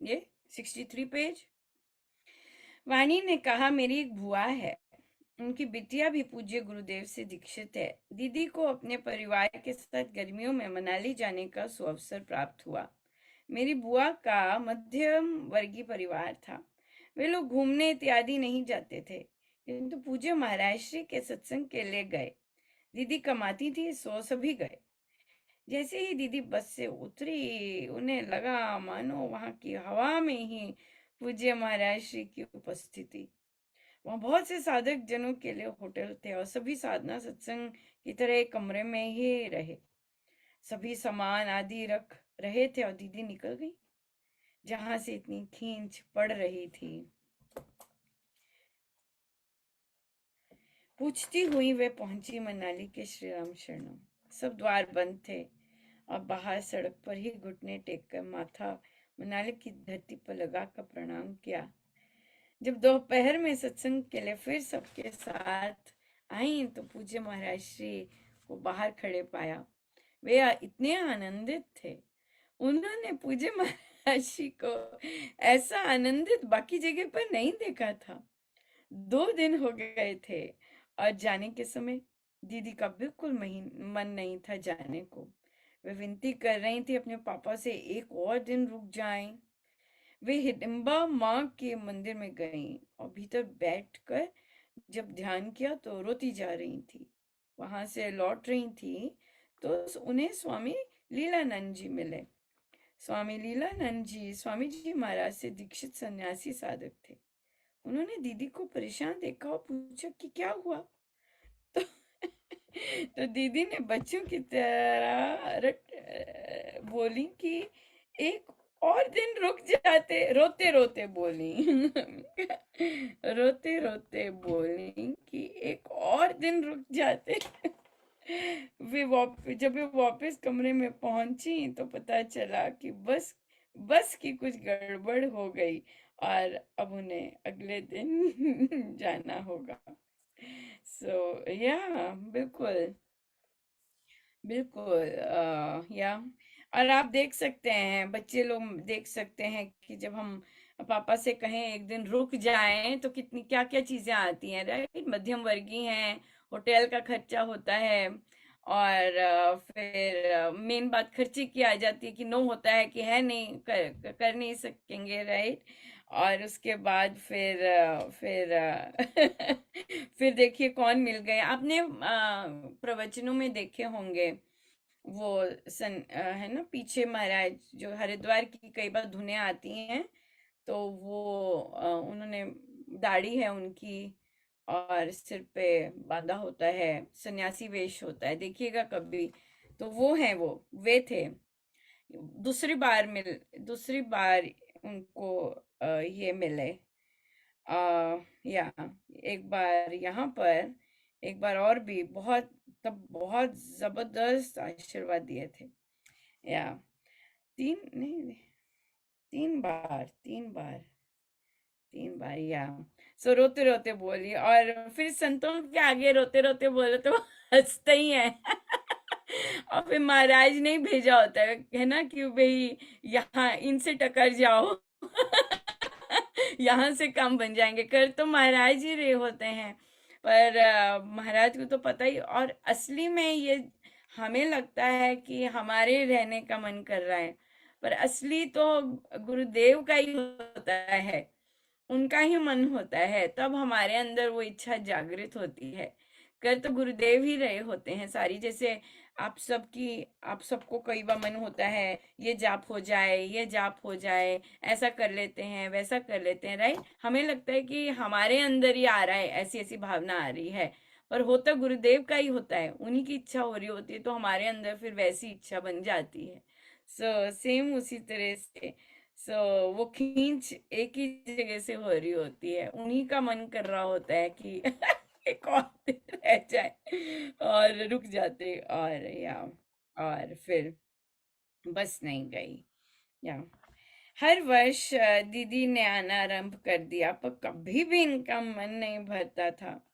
ये 63 पेज। वाणी ने कहा, मेरी एक बुआ है, उनकी बिटिया भी पूज्य गुरुदेव से दीक्षित है। दीदी को अपने परिवार के साथ गर्मियों में मनाली जाने का सुअवसर प्राप्त हुआ। मेरी बुआ का मध्यम वर्गीय परिवार था। वे लोग घूमने इत्यादि नहीं जाते थे, किंतु पूज्य महाराज श्री के सत्संग के लिए गए। दीदी कमाती थी, सो सभी गए। जैसे ही दीदी बस से उतरी, उन्हें लगा मानो वहां की हवा में ही पूज्य महाराज श्री की उपस्थिति। वहाँ बहुत से साधक जनों के लिए होटल थे और सभी साधना सत्संग की तरह एक कमरे में ही रहे। सभी सामान आदि रख रहे थे और दीदी निकल गई जहां से इतनी खींच पड़ रही थी। पूछती हुई वे पहुंची मनाली के श्री राम शरणम। सब द्वार बंद थे और बाहर सड़क पर ही घुटने टेक कर माथा मनाली की धरती पर लगाकर प्रणाम किया। जब दोपहर में सत्संग के लिए फिर सबके साथ आई तो पूज्य महाराज श्री को बाहर खड़े पाया। वे इतने आनंदित थे। उन्होंने पूज्य महाराज श्री को ऐसा आनंदित बाकी जगह पर नहीं देखा था। 2 दिन हो गए थे और जाने के समय दीदी का बिल्कुल मन नहीं था जाने को। वे विनती कर रही थी अपने पापा से एक और दिन रुक जाएं। वे हिडिंबा माँ के मंदिर में गईं और भीतर बैठकर जब ध्यान किया तो रोती जा रही थी। वहां से लौट रही थी तो उन्हें स्वामी लीलानंद जी मिले। स्वामी लीलानंद जी स्वामी जी महाराज से दीक्षित सन्यासी साधक थे। उन्होंने दीदी को परेशान देखा और पूछा कि क्या हुआ। तो, तो दीदी ने बच्चों की तरह बोली कि एक और दिन रुक जाते, रोते रोते बोली रोते रोते बोली कि एक और दिन रुक जाते। जब वे वापस कमरे में पहुंची तो पता चला कि बस की कुछ गड़बड़ हो गई और अब उन्हें अगले दिन जाना होगा। बिल्कुल बिल्कुल या और आप देख सकते हैं, बच्चे लोग देख सकते हैं कि जब हम पापा से कहें एक दिन रुक जाएं तो कितनी क्या क्या चीजें आती हैं, राइट। मध्यम वर्गीय हैं, होटल का खर्चा होता है और फिर मेन बात खर्चे की आ जाती है कि नो होता है कि है नहीं, कर नहीं सकेंगे, राइट। और उसके बाद फिर देखिए कौन मिल गए। आपने प्रवचनों में देखे होंगे वो है ना, पीछे महाराज जो हरिद्वार की कई बार धुनें आती हैं तो वो उन्होंने दाढ़ी है उनकी और सिर पे बांधा होता है, सन्यासी वेश होता है, देखिएगा कभी। तो वो है, वे थे। दूसरी बार उनको ये मिले। या एक बार यहाँ पर, एक बार और भी बहुत, तब बहुत जबरदस्त आशीर्वाद दिए थे। या तीन बार या सो रोते रोते बोली और फिर संतों के आगे रोते रोते बोले तो हंसते ही है और फिर महाराज ने भेजा होता है ना कि भाई यहाँ इनसे टकर जाओ यहाँ से काम बन जाएंगे। कर तो महाराज ही रहे होते हैं पर महाराज को तो पता ही। और असली में ये हमें लगता है कि हमारे रहने का मन कर रहा है, पर असली तो गुरुदेव का ही होता है, उनका ही मन होता है, तब हमारे अंदर वो इच्छा जागृत होती है। कर तो गुरुदेव ही रहे होते हैं सारी। जैसे आप सबको कई बार मन होता है ये जाप हो जाए, ये जाप हो जाए, ऐसा कर लेते हैं, वैसा कर लेते हैं, राइट। हमें लगता है कि हमारे अंदर ही आ रहा है, ऐसी ऐसी भावना आ रही है, पर होता गुरुदेव का ही होता है, उन्हीं की इच्छा हो रही होती है तो हमारे अंदर फिर वैसी इच्छा बन जाती है। सेम उसी तरह से वो खींच एक ही जगह से हो रही होती है, उन्हीं का मन कर रहा होता है कि एक और दिन रह जाए और रुक जाते और फिर बस नहीं गई। या हर वर्ष दीदी ने आना आरंभ कर दिया पर कभी भी इनका मन नहीं भरता था।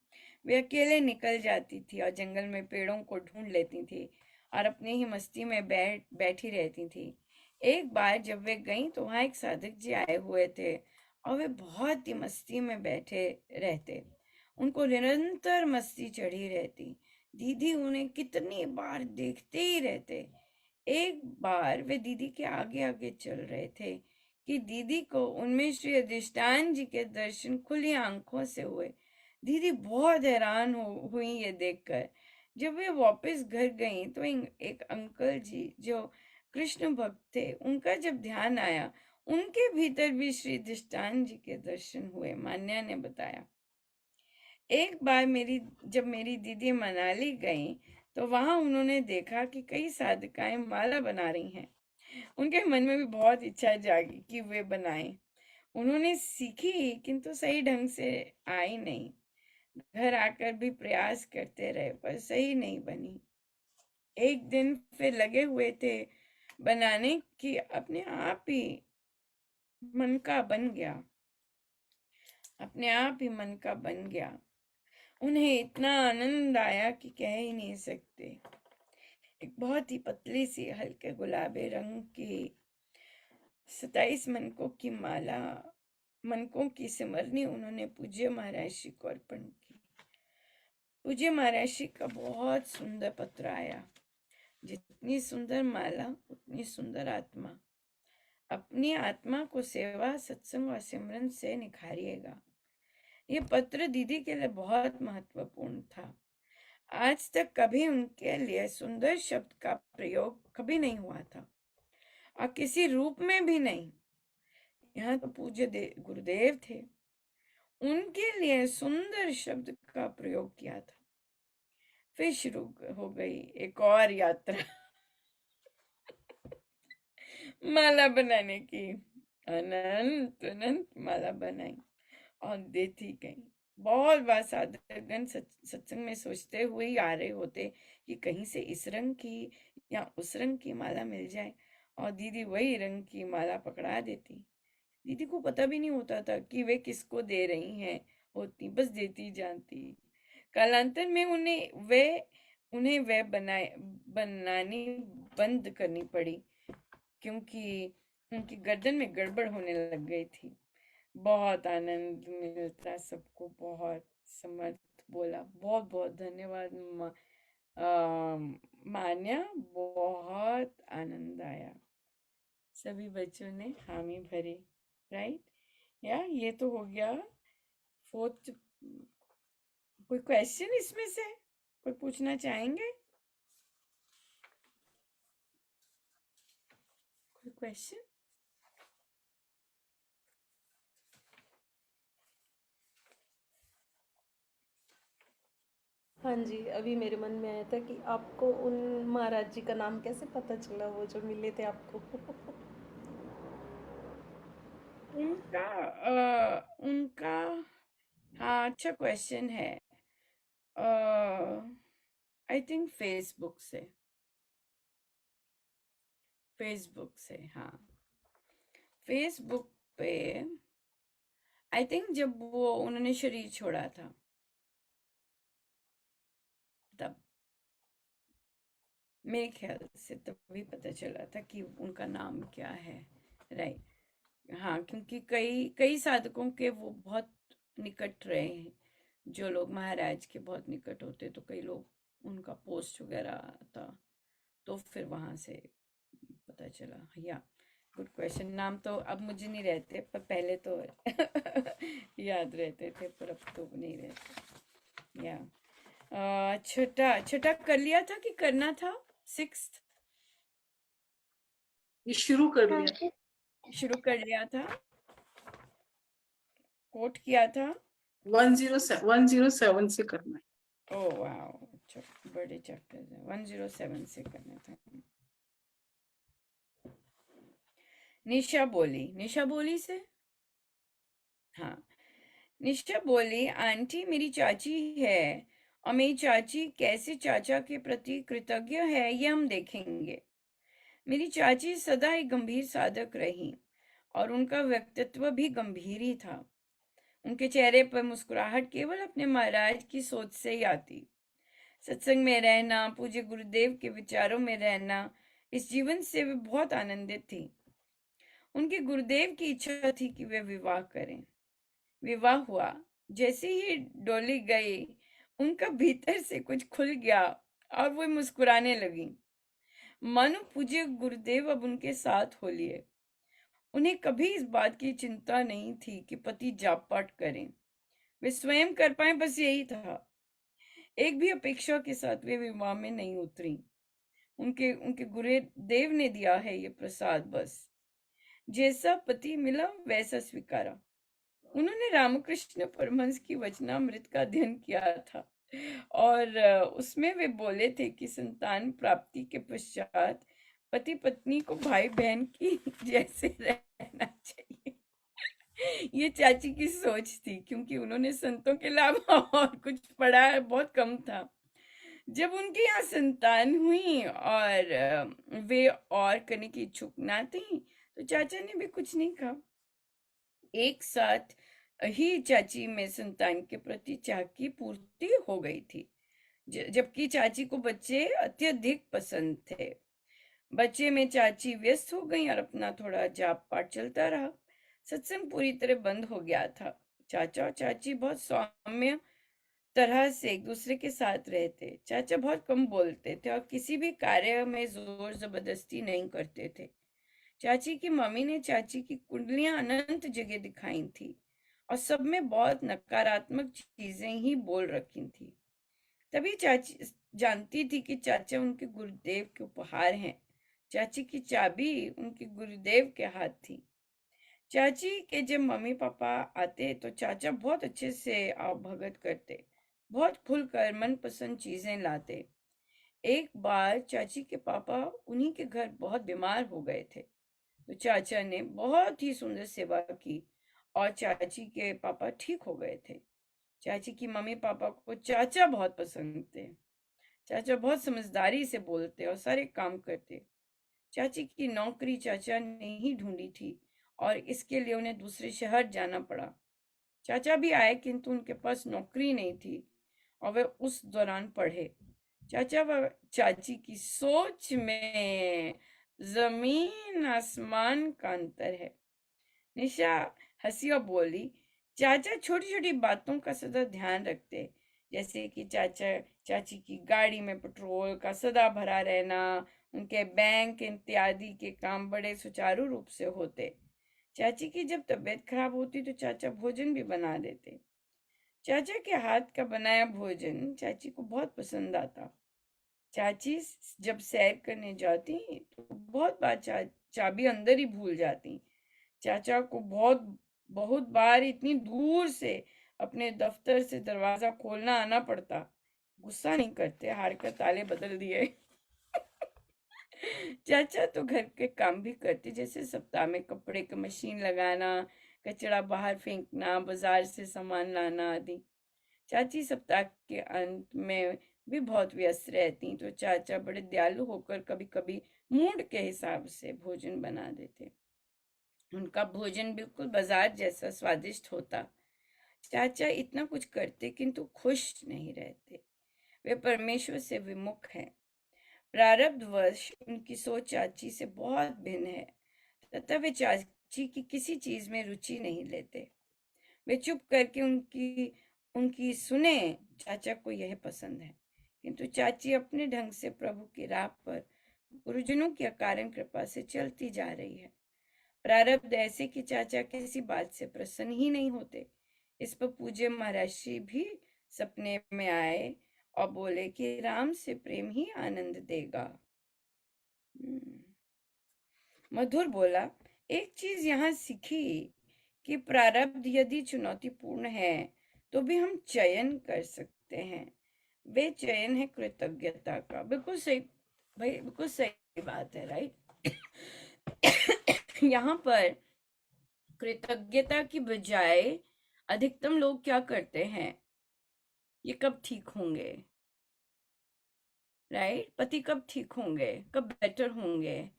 वे अकेले निकल जाती थी और जंगल में पेड़ों को ढूंढ लेती थी और अपनी ही मस्ती में बैठी रहती थी। एक बार जब वे गईं तो वहां एक साधक जी आए हुए थे और वे बहुत ही मस्ती में बैठे रहते। उनको निरंतर मस्ती चढ़ी रहती। दीदी उन्हें कितनी बार देखते ही रहते। एक बार वे दीदी के आगे आगे चल रहे थे कि दीदी को उनमें श्री अधिष्ठान जी के दर्शन खुली आंखों से हुए। दीदी बहुत हैरान हुई ये देखकर। जब वे वापस घर गई तो एक अंकल जी जो कृष्ण भक्त थे, उनका जब ध्यान आया, उनके भीतर भी श्री दृष्टान जी के दर्शन हुए। मान्या ने बताया, एक बार जब मेरी दीदी मनाली गई तो वहां उन्होंने देखा कि कई साधकाएं माला बना रही हैं। उनके मन में भी बहुत इच्छा जागी कि वे बनाएं। उन्होंने सीखी किंतु सही ढंग से आई नहीं। घर आकर भी प्रयास करते रहे पर सही नहीं बनी। एक दिन फिर लगे हुए थे बनाने की, अपने आप ही मन का बन गया। अपने आप ही मन का बन गया। उन्हें इतना आनंद आया कि कह ही नहीं सकते। एक बहुत ही पतली सी हल्के गुलाबी रंग की 27 मनकों की सिमरनी उन्होंने पूज्य महाराज श्री को अर्पण की। पूज्य महाराज श्री का बहुत सुंदर पत्र आया। जितनी सुंदर माला उतनी सुंदर आत्मा। अपनी आत्मा को सेवा, सत्संग और सिमरन से निखारिएगा। ये पत्र दीदी के लिए बहुत महत्वपूर्ण था। आज तक कभी उनके लिए सुंदर शब्द का प्रयोग कभी नहीं हुआ था, और किसी रूप में भी नहीं। यहाँ तो पूज्य गुरुदेव थे, उनके लिए सुंदर शब्द का प्रयोग किया था। फिर शुरू हो गई एक और यात्रा माला बनाने की। अनंत अनंत माला बनाई और देती गई। बहुत बार साधकगण सत्संग में सोचते हुए ही आ रहे होते कि कहीं से इस रंग की या उस रंग की माला मिल जाए, और दीदी वही रंग की माला पकड़ा देती। दीदी को पता भी नहीं होता था कि वे किसको दे रही हैं, होती बस देती जानती। कालांतर में उन्हें वे बनानी बंद करनी पड़ी, क्योंकि उनकी गर्दन में गड़बड़ होने लग गई थी। बहुत आनंद मिलता सबको। बहुत समर्थ बोला, बहुत बहुत धन्यवाद मान्या, बहुत आनंद आया। सभी बच्चों ने हामी भरी, राइट? ये तो हो गया फोर्थ। कोई क्वेश्चन इसमें से कोई पूछना चाहेंगे? कोई क्वेश्चन? हाँ जी, अभी मेरे मन में आया था कि आपको उन महाराज जी का नाम कैसे पता चला, वो जो मिले थे आपको? उनका हाँ, अच्छा क्वेश्चन है। आई थिंक फेसबुक से, हाँ, फेसबुक पे। आई थिंक जब उन्होंने शरीर छोड़ा था तब, मेरे ख्याल से तभी पता चला था कि उनका नाम क्या है, राइट? हाँ, क्योंकि कई कई साधकों के वो बहुत निकट रहे हैं। जो लोग महाराज के बहुत निकट होते, तो कई लोग उनका पोस्ट वगैरह आता, तो फिर वहां से पता चला। या गुड क्वेश्चन। नाम तो अब मुझे नहीं रहते, पर पहले तो याद रहते थे, पर अब तो नहीं रहते। छठा कर लिया था कि करना था? 6th ये शुरू कर हाँ लिया। जी, शुरू कर लिया था, कोट किया था। 107 से करना है। ओह वाओ, अच्छा, बड़े चैप्टर है। 107 से करना था। निशा बोली से, हाँ, निशा बोली, आंटी मेरी चाची है, और मेरी चाची कैसे चाचा के प्रति कृतज्ञ है ये हम देखेंगे। मेरी चाची सदा एक गंभीर साधक रही, और उनका व्यक्तित्व भी गंभीर ही था। उनके चेहरे पर मुस्कुराहट केवल अपने महाराज की सोच से ही आती। सत्संग में रहना, पूज्य गुरुदेव के विचारों में रहना, इस जीवन से वे बहुत आनंदित थी। उनके गुरुदेव की इच्छा थी कि वे विवाह करें। विवाह हुआ। जैसे ही डोली गई, उनका भीतर से कुछ खुल गया और वो मुस्कुराने लगी, मानो पूज्य गुरुदेव अब उनके साथ हो लिए। उन्हें कभी इस बात की चिंता नहीं थी कि पति जाप पाठ करें। वे स्वयं कर पाए, बस यही था। एक भी अपेक्षा के साथ वे विवाह में नहीं उतरी। उनके उनके गुरुदेव ने दिया है ये प्रसाद, बस जैसा पति मिला वैसा स्वीकारा। उन्होंने रामकृष्ण परमहंस की वचनामृत का अध्ययन किया था, और उसमें वे बोले थे कि संतान प्राप्ति के पश्चात पति पत्नी को भाई बहन की जैसे रहना चाहिए। ये चाची की सोच थी, क्योंकि उन्होंने संतों के अलावा और कुछ पढ़ा बहुत कम था। जब उनके यहाँ संतान हुई और वे और करने की इच्छुक ना थी, तो चाचा ने भी कुछ नहीं कहा। एक साथ ही चाची में संतान के प्रति चाह की पूर्ति हो गई थी, जबकि चाची को बच्चे अत्यधिक पसंद थे। बच्चे में चाची व्यस्त हो गई और अपना थोड़ा जाप पाठ चलता रहा। सत्संग पूरी तरह बंद हो गया था। चाचा और चाची बहुत सौम्य तरह से एक दूसरे के साथ रहते। चाचा बहुत कम बोलते थे और किसी भी कार्य में जोर जबरदस्ती नहीं करते थे। चाची की मम्मी ने चाची की कुंडलियां अनंत जगह दिखाई थी और सब में बहुत नकारात्मक चीजें ही बोल रखी थी। तभी चाची जानती थी कि चाचा उनके गुरुदेव के उपहार हैं। चाची की चाबी उनके गुरुदेव के हाथ थी। चाची के जब मम्मी पापा आते तो चाचा बहुत अच्छे से भगत करते, बहुत खुलकर मनपसंद चीजें लाते। एक बार चाची के पापा उन्हीं के घर बहुत बीमार हो गए थे, तो चाचा ने बहुत ही सुंदर सेवा की और चाची के पापा ठीक हो गए थे। चाची की मम्मी पापा को चाचा बहुत पसंद थे। चाचा बहुत समझदारी से बोलते और सारे काम करते। चाची की नौकरी चाचा ने ही ढूंढी थी और इसके लिए उन्हें दूसरे शहर जाना पड़ा। चाचा भी आए, किंतु उनके पास नौकरी नहीं थी और वे उस दौरान पढ़े। चाचा व चाची की सोच में जमीन आसमान का अंतर है। निशा हंसी और बोली, चाचा छोटी छोटी बातों का सदा ध्यान रखते, जैसे कि चाचा चाची की गाड़ी में पेट्रोल का सदा भरा रहना, उनके बैंक इत्यादि के काम बड़े सुचारू रूप से होते। चाची की जब तबीयत खराब होती तो चाचा भोजन भी बना देते। चाचा के हाथ का बनाया भोजन चाची को बहुत पसंद आता। चाची जब सैर करने जाती तो बहुत बार चाबी अंदर ही भूल जाती। चाचा को बहुत बहुत बार इतनी दूर से अपने दफ्तर से दरवाजा खोलना आना पड़ता। गुस्सा नहीं करते, हार कर ताले बदल दिए। चाचा तो घर के काम भी करते, जैसे सप्ताह में कपड़े की मशीन लगाना, कचरा बाहर फेंकना, बाजार से सामान लाना आदि। चाची सप्ताह के अंत में भी बहुत व्यस्त रहती, तो चाचा बड़े दयालु होकर कभी कभी मूड के हिसाब से भोजन बना देते। उनका भोजन बिल्कुल बाजार जैसा स्वादिष्ट होता। चाचा इतना कुछ करते किंतु खुश नहीं रहते। वे परमेश्वर से विमुख हैं। प्रारब्धवश उनकी सोच चाची से बहुत भिन्न है, तथा वे चाची की किसी चीज में रुचि नहीं लेते। वे चुप करके उनकी उनकी सुने। चाचा को यह पसंद है, किंतु चाची अपने ढंग से प्रभु की राह पर गुरुजनों की अकारण कृपा से चलती जा रही है। प्रारब्ध ऐसे कि चाचा किसी बात से प्रसन्न ही नहीं होते। इस पर पूज्य महर्षि भी सपने में आए और बोले कि राम से प्रेम ही आनंद देगा। मधुर बोला, एक चीज यहाँ सीखी कि प्रारब्ध यदि चुनौतीपूर्ण है तो भी हम चयन कर सकते हैं। वे चयन है कृतज्ञता का। बिल्कुल सही भाई, बिल्कुल सही बात है, राइट। यहाँ पर कृतज्ञता की बजाय अधिकतम लोग क्या करते हैं, ये कब ठीक होंगे, राइट, पति कब ठीक होंगे, कब बेटर होंगे,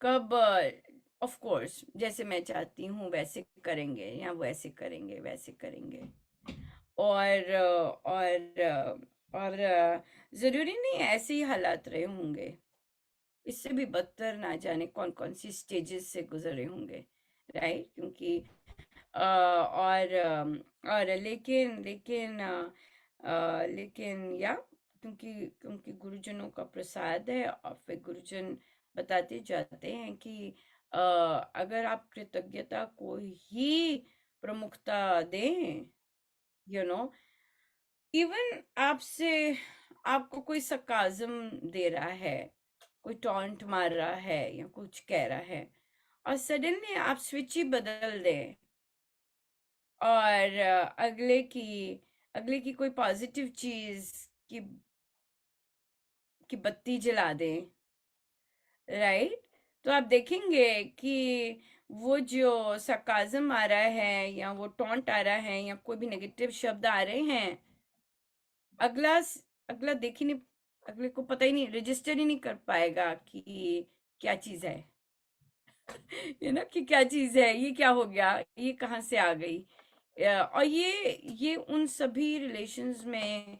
कब ऑफ कोर्स जैसे मैं चाहती हूँ वैसे करेंगे, या वैसे करेंगे वैसे करेंगे। और जरूरी नहीं ऐसे ही हालात रहे होंगे, इससे भी बदतर ना जाने कौन कौन सी स्टेजेस से गुजरे होंगे, राइट। क्योंकि और लेकिन या क्योंकि क्योंकि गुरुजनों का प्रसाद है, और फिर गुरुजन बताते जाते हैं कि अगर आप कृतज्ञता को ही प्रमुखता दें यू नो इवन आपको कोई सरकाज़म दे रहा है, कोई टॉन्ट मार रहा है या कुछ कह रहा है, और सडनली आप स्विच ही बदल दें और अगले की कोई पॉजिटिव चीज की बत्ती जला दें, राइट? तो आप देखेंगे कि वो जो सरकाज़म आ रहा है या वो टॉन्ट आ रहा है या कोई भी नेगेटिव शब्द आ रहे हैं, अगला अगला देख ही नहीं, अगले को पता ही नहीं, रजिस्टर ही नहीं कर पाएगा कि क्या चीज है। कि क्या चीज है, ये क्या हो गया, ये कहाँ से आ गई। और ये उन सभी रिलेशंस में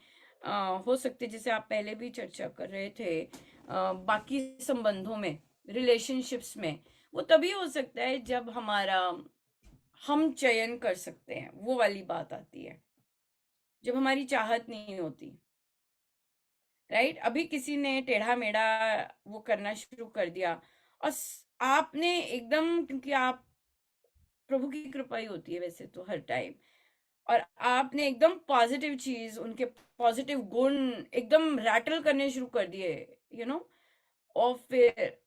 हो सकते, जैसे आप पहले भी चर्चा कर रहे थे, बाकी संबंधों में, रिलेशनशिप्स में, वो तभी हो सकता है जब हम चयन कर सकते हैं, वो वाली बात आती है, जब हमारी चाहत नहीं होती, राइट? अभी किसी ने टेढ़ा मेढ़ा वो करना शुरू कर दिया और आपने एकदम, क्योंकि आप, प्रभु की कृपा ही होती है वैसे तो हर टाइम, और आपने एकदम पॉजिटिव चीज, उनके पॉजिटिव गुण एकदम रैटल करने शुरू कर दिए, और फिर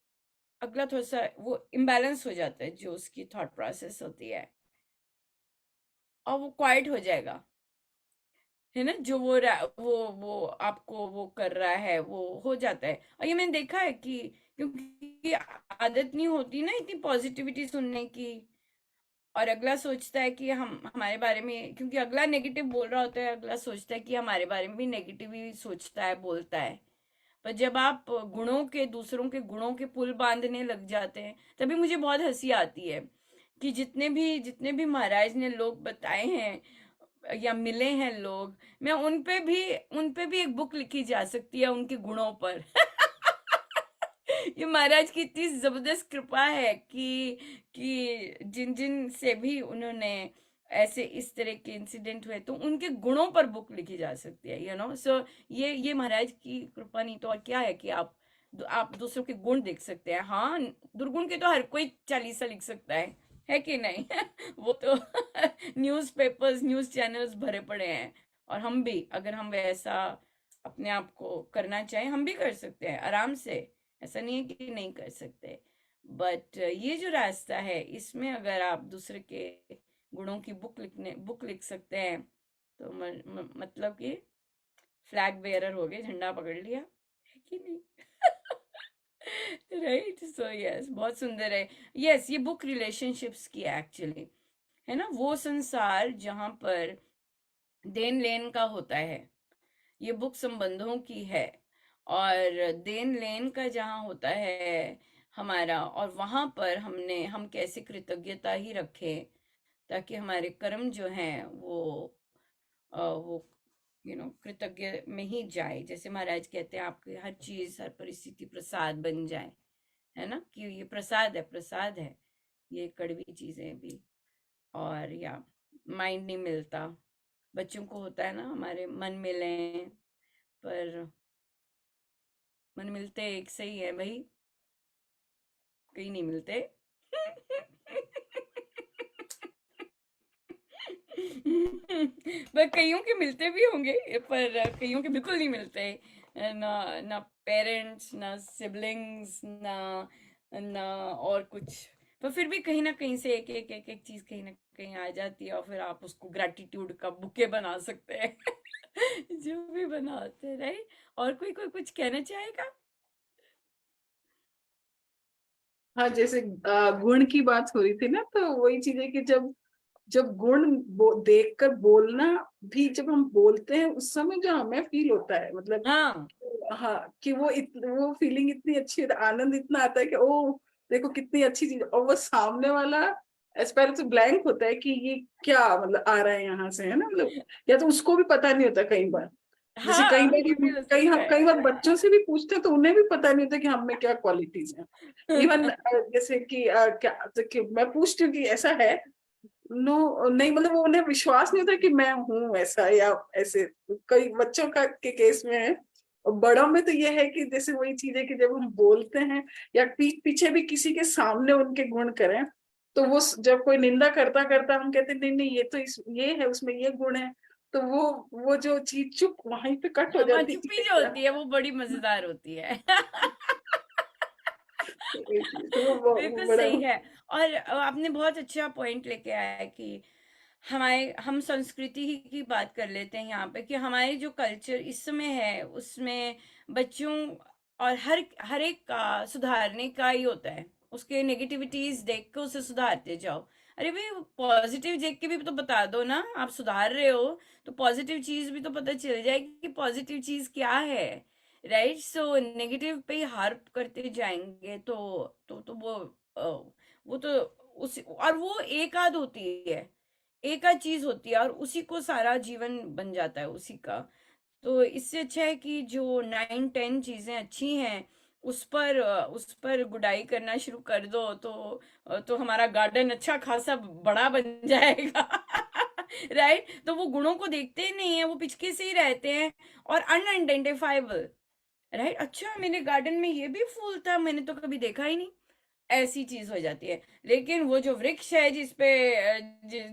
अगला थोड़ा सा वो इम्बैलेंस हो जाता है, जो उसकी थॉट प्रोसेस होती है, और वो क्वाइट हो जाएगा, है ना? जो वो आपको वो कर रहा है, वो हो जाता है। और ये मैंने देखा है कि क्योंकि आदत नहीं होती ना इतनी पॉजिटिविटी सुनने की, और अगला सोचता है कि हम हमारे बारे में, क्योंकि अगला नेगेटिव बोल रहा होता है, अगला सोचता है कि हमारे बारे में भी नेगेटिव ही सोचता है, बोलता है। पर जब आप दूसरों के गुणों के पुल बांधने लग जाते हैं, तभी मुझे बहुत हंसी आती है कि जितने भी महाराज ने लोग बताए हैं या मिले हैं लोग, मैं उन पे भी एक बुक लिखी जा सकती है उनके गुणों पर। ये महाराज की इतनी जबरदस्त कृपा है कि जिन जिन से भी उन्होंने ऐसे इस तरह के इंसिडेंट हुए, तो उनके गुणों पर बुक लिखी जा सकती है। सो ये महाराज की कृपा, नहीं तो और क्या है कि आप दूसरों के गुण देख सकते हैं। हाँ, दुर्गुण के तो हर कोई चालीसा लिख सकता है कि नहीं? वो तो न्यूज़पेपर्स, न्यूज़ चैनल्स भरे पड़े हैं, और हम भी, अगर हम वैसा अपने आप को करना चाहें, हम भी कर सकते हैं आराम से। ऐसा नहीं है कि नहीं कर सकते, बट ये जो रास्ता है, इसमें अगर आप दूसरे के गुणों की बुक लिख सकते हैं, तो मतलब कि फ्लैग बेयरर हो गए, झंडा पकड़ लिया, है कि नहीं? राइट? सो यस, बहुत सुंदर है। यस, ये बुक रिलेशनशिप्स की एक्चुअली, है ना? वो संसार जहां पर देन लेन का होता है, ये बुक संबंधों की है, और देन लेन का जहाँ होता है हमारा, और वहां पर हम कैसे कृतज्ञता ही रखें, ताकि हमारे कर्म जो हैं वो कृतज्ञ में ही जाए। जैसे महाराज कहते हैं, आपकी हर चीज, हर परिस्थिति प्रसाद बन जाए, है ना? कि ये प्रसाद है ये कड़वी चीजें भी। और या माइंड नहीं मिलता, बच्चों को होता है ना, हमारे मन मिले, पर मन मिलते एक सही है भाई, कहीं नहीं मिलते। पर कईयों के मिलते भी होंगे, पर कईयों के बिल्कुल नहीं मिलते। ना ना पेरेंट्स, ना सिबलिंग्स, ना ना और कुछ। पर फिर भी कहीं ना कहीं से एक चीज कहीं ना कहीं आ जाती है, और फिर आप उसको ग्रेटिट्यूड का बुके बना सकते हैं। जो भी बनाते हैं, राइट? और कोई कुछ कहना चाहेगा? हाँ, जैसे गुण की बात हो रही थी ना, तो वही चीज है कि जब जब गुण देखकर बोलना भी, जब हम बोलते हैं उस समय जो हमें फील होता है, मतलब हाँ, हाँ, कि वो फीलिंग इतनी अच्छी, आनंद इतना आता है कि ओ देखो कितनी अच्छी चीज, और वो सामने वाला एस्पेरेंट से ब्लैंक होता है कि ये क्या मतलब आ रहा है यहाँ से, है ना? मतलब या तो उसको भी पता नहीं होता कई बार। जैसे हाँ, ये भी हो सकता कई बार है। बच्चों से भी पूछते हैं तो उन्हें भी पता नहीं होता कि हम में क्या क्वालिटीज हैं। इवन जैसे कि क्या, तो कि मैं पूछती हूँ कि ऐसा है, नो नहीं, मतलब वो उन्हें विश्वास नहीं होता कि मैं हूँ ऐसा, या ऐसे कई बच्चों का के केस में है। और बड़ों में तो ये है कि जैसे वही चीज है कि जब हम बोलते हैं या पीछे भी किसी के सामने उनके गुण करें, तो वो जब कोई निंदा करता करता हम कहते हैं नहीं नहीं, ये तो ये है, उसमें ये गुण है, तो वो जो चीज चुप वहीं पे कट हो हाँ, जाती चुप्पी जो है। होती है वो बड़ी मजेदार होती है। वही चीज, तो वो बिल्कुल बड़ा। सही है। और आपने बहुत अच्छा पॉइंट लेके आया है कि हमारे हम संस्कृति की बात कर लेते हैं यहाँ पे कि हमारे जो कल्चर इस समय है उसमें बच्चों और हर एक का सुधारने का ही होता है। उसके नेगेटिविटीज देख के उसे सुधारते जाओ। अरे भाई पॉजिटिव देख के भी तो बता दो ना, आप सुधार रहे हो तो पॉजिटिव चीज भी तो पता चल जाएगी कि पॉजिटिव चीज क्या है। राइट, सो नेगेटिव पे हार्प करते जाएंगे तो वो तो उस और वो एक आध होती है, एक आध चीज होती है और उसी को सारा जीवन बन जाता है उसी का। तो इससे अच्छा है कि जो 9 10 चीजें अच्छी हैं उस पर गुडाई करना शुरू कर दो तो हमारा गार्डन अच्छा खासा बड़ा बन जाएगा। राइट, तो वो गुणों को देखते ही नहीं है, वो पिचके से ही रहते हैं और अनआइडेंटिफाइबल। राइट, अच्छा मेरे गार्डन में ये भी फूल था, मैंने तो कभी देखा ही नहीं, ऐसी चीज हो जाती है। लेकिन वो जो वृक्ष है जिसपे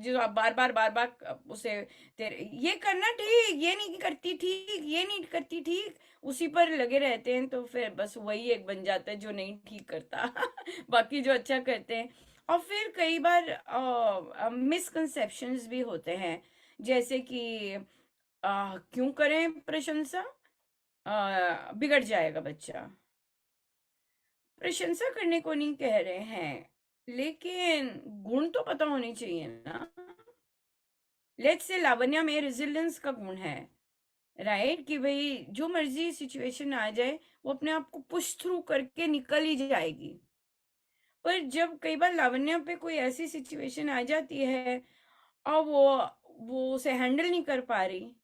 जो आप बार बार उसे तेरे ये करना ठीक, ये नहीं करती ठीक, ये नहीं करती ठीक, उसी पर लगे रहते हैं तो फिर बस वही एक बन जाता है जो नहीं ठीक करता। बाकी जो अच्छा करते हैं। और फिर कई बार मिसकंसेप्शंस भी होते हैं, जैसे कि क्यों करें प्रशंसा, बिगड़ जाएगा बच्चा। प्रशंसा करने को नहीं कह रहे हैं, लेकिन गुण तो पता होने चाहिए ना। लेट्स से लावण्या में रेजिलियंस का गुण है। राइट, कि भाई जो मर्जी सिचुएशन आ जाए वो अपने आप को पुश थ्रू करके निकल ही जाएगी। पर जब कई बार लावण्या पे कोई ऐसी सिचुएशन आ जाती है और वो उसे हैंडल नहीं कर पा रही,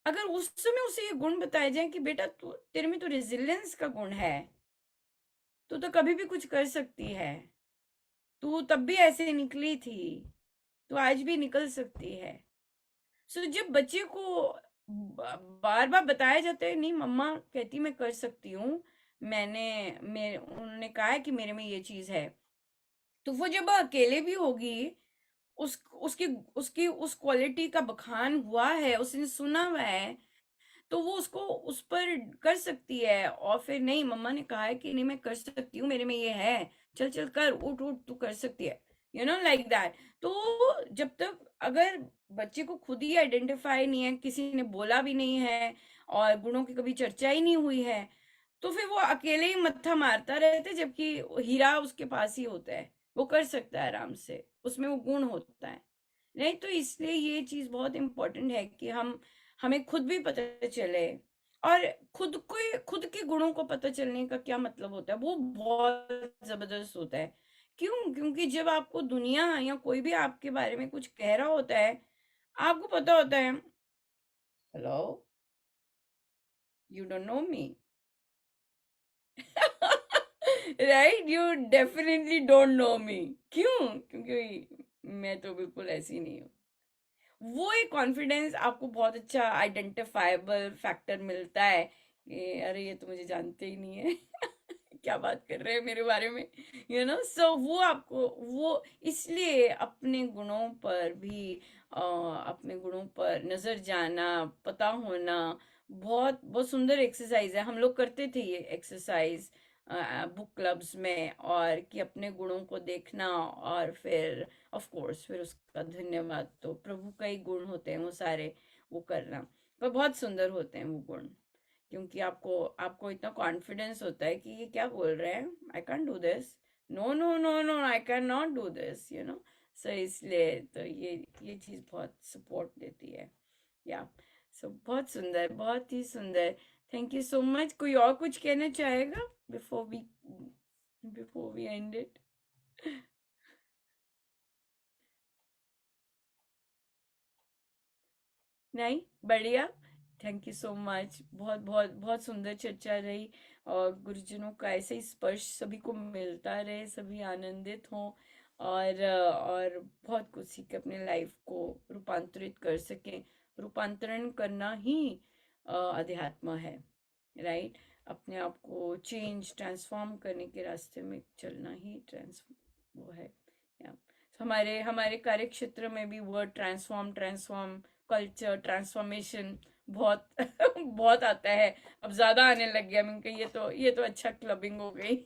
अगर उस समय उसे ये गुण बताया जाए कि बेटा तू तेरे में तो रेजिलियंस का गुण है, तू तो कभी भी कुछ कर सकती है, तू तब भी ऐसे निकली थी, तू आज भी निकल सकती है। सो जब बच्चे को बार बार बताया जाता है नहीं मम्मा कहती मैं कर सकती हूँ, उन्होंने कहा है कि मेरे में ये चीज है, तो वो जब अकेले भी होगी, उसकी उसकी उस क्वालिटी का बखान हुआ है, उसने सुना हुआ है, तो वो उसको उस पर कर सकती है। और फिर नहीं मम्मा ने कहा है कि नहीं मैं कर सकती हूँ, मेरे में ये है, चल चल कर, उठ उठ तू कर सकती है, लाइक दैट। तो जब तक अगर बच्चे को खुद ही आइडेंटिफाई नहीं है, किसी ने बोला भी नहीं है और गुणों की कभी चर्चा ही नहीं हुई है, तो फिर वो अकेले ही मत्था मारता रहता है, जबकि हीरा उसके पास ही होता है, वो कर सकता है आराम से, उसमें वो गुण होता है। नहीं, तो इसलिए ये चीज बहुत इंपॉर्टेंट है कि हमें खुद भी पता चले। और खुद के गुणों को पता चलने का क्या मतलब होता है, वो बहुत जबरदस्त होता है। क्यों? क्योंकि जब आपको दुनिया या कोई भी आपके बारे में कुछ कह रहा होता है, आपको पता होता है hello, you don't know me. Right, you definitely don't know me. क्यों? क्योंकि मैं तो बिल्कुल ऐसी नहीं हूँ। वो एक कॉन्फिडेंस आपको बहुत अच्छा आइडेंटिफाइबल फैक्टर मिलता है कि अरे ये तो मुझे जानते ही नहीं है। क्या बात कर रहे हैं मेरे बारे में, सो वो आपको वो इसलिए अपने गुणों पर भी अपने गुणों पर नजर जाना, पता होना बहुत बहुत सुंदर एक्सरसाइज है। हम लोग करते थे ये एक्सरसाइज बुक क्लब्स में, और कि अपने गुणों को देखना और फिर ऑफ कोर्स फिर उसका धन्यवाद, तो प्रभु का ही गुण होते हैं वो सारे, वो करना। पर बहुत सुंदर होते हैं वो गुण, क्योंकि आपको आपको इतना कॉन्फिडेंस होता है कि ये क्या बोल रहे हैं, I can do this, no no no no I can not do this, so इसलिए तो ये चीज बहुत सपोर्ट देती है। या सो बहुत सुंदर, बहुत ही सुंदर। Thank you so much. कोई और कुछ कहना चाहेगा बिफोर वी एंड इट? नहीं, बढ़िया। Thank you so much. बहुत बहुत बहुत सुंदर चर्चा रही, और गुरुजनों का ऐसे ही स्पर्श सभी को मिलता रहे, सभी आनंदित हों और बहुत कुछ सीख के अपने लाइफ को रूपांतरित कर सकें। रूपांतरण करना ही अध्यात्म है। राइट, अपने आप को ट्रांसफॉर्म करने के रास्ते में चलना ही वो है। या हमारे हमारे कार्य क्षेत्र में भी word transform transform culture transformation बहुत बहुत आता है, अब ज्यादा आने लग गया। मैंने कहा ये तो अच्छा क्लबिंग हो गई।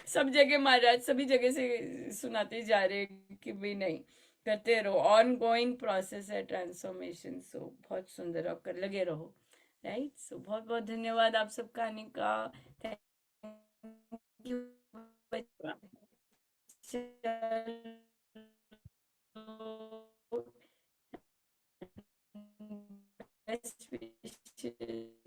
सब जगह महाराज सभी जगह से सुनाते जा रहे हैं कि भाई नहीं, करते रहो, ऑन गोइंग प्रोसेस है ट्रांसफॉर्मेशन। सो बहुत सुंदर, आप कर लगे रहो, राइट। सो बहुत बहुत धन्यवाद आप सबका आने का, थैंक यू। Best wishes.